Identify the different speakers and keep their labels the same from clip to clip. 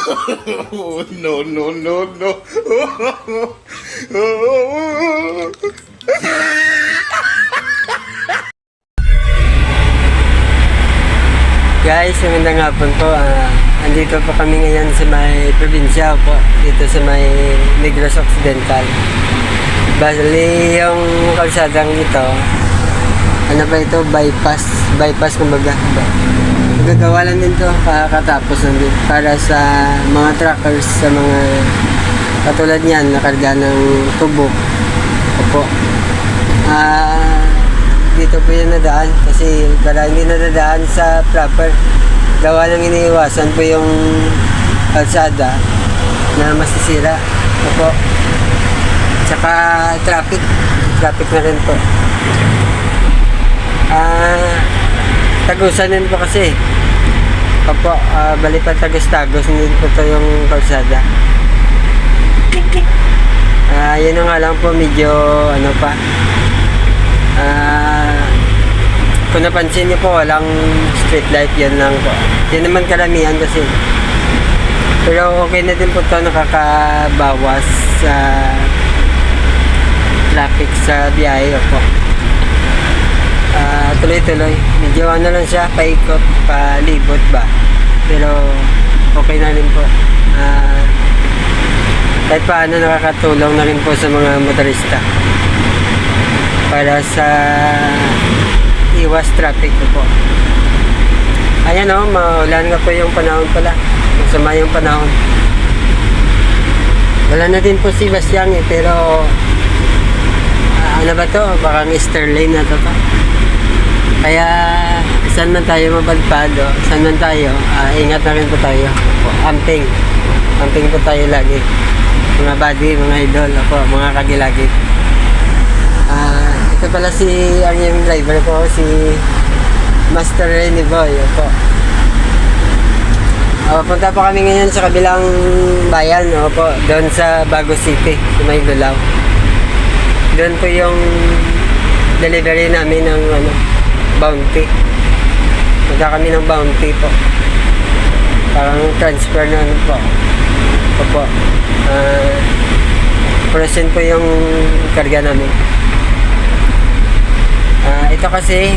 Speaker 1: No, no, no, no.
Speaker 2: Guys, magandang hapon po. Andito po kami ngayon sa may probinsya po, dito sa may Negros Occidental. Bali, yung kalsadang ito, ano ba ito? Bypass kumbaga. Gagawa lang din ito, kakatapos lang din. Para sa mga truckers, sa mga katulad niyan, nakarga ng tubo. Opo. Dito po yung nadaan kasi para hindi nadadaan sa proper. Gawa ng iniiwasan po yung kalsada na masisira. Opo. Tsaka traffic na rin po. Tagusan din po kasi. Opo, bali pa tagos-tagos din po ito yung kalsada. Yun na nga lang po, medyo ano pa. Kung napansin niyo po, walang street light, yan lang po. Yan naman karamihan kasi. Pero okay na din po ito, nakakabawas sa traffic sa biyahe po. Tuloy-tuloy. Medyo ano lang siya, paikot, palibot ba. Pero okay na rin po. Kahit paano nakakatulong na rin po sa mga motorista para sa iwas traffic po. Ayan o, maulan nga po yung panahon pala. Masama yung panahon. Wala na din po si Basyang pero ano ba to? Baka Easter Lane na to pa. Kaya saan man tayo mapadpad o saan man tayo, ingat na rin po tayo. Amping po tayo lagi. Mga buddy, mga idol, mga kagilagi. Ito pala ang yung driver ko, si Master Renny Boy. Punta pa kami ngayon sa kabilang bayan, doon sa Bago City, sa May Lulaw. Doon po yung delivery namin ng bounty. Punta kami ng bounty po. Parang transfer na po. Present po yung karga namin. Ito kasi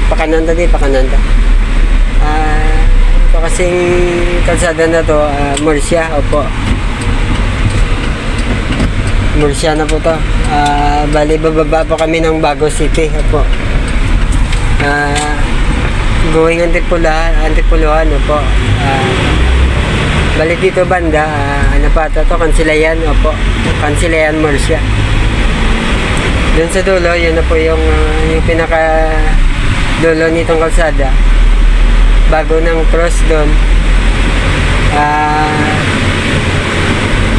Speaker 2: Pakananda. Ito kasing kalsada na to, Murcia, Murcia na po to. Bali bababa po kami ng Bago City, going Antipuluhan, bali dito banda, ano pa to, Kansilayan, Kansilayan, Murcia. Doon sa dulo, yun na po yung pinaka dulo nitong kalsada. Bago ng cross doon,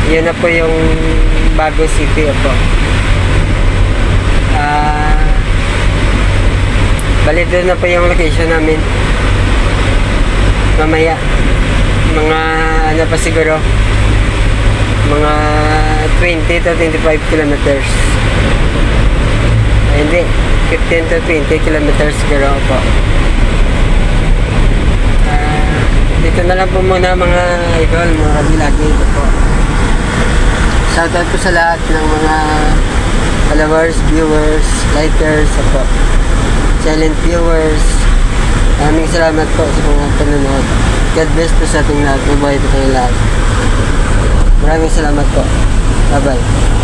Speaker 2: yun na po yung Bago City, bali doon na po yung location namin. Mamaya, mga ano pa siguro, mga 20 to 25 kilometers. Hindi, 15 to 20 kilometers siguro po. Dito na lang po muna mga idol, mga kabilagi po. Shoutout po sa lahat ng mga followers, viewers, likers, silent viewers. Maraming salamat po sa mga panonood. God bless po sa ating lahat. Mabuhay po kayo lahat. Maraming salamat po. Bye-bye.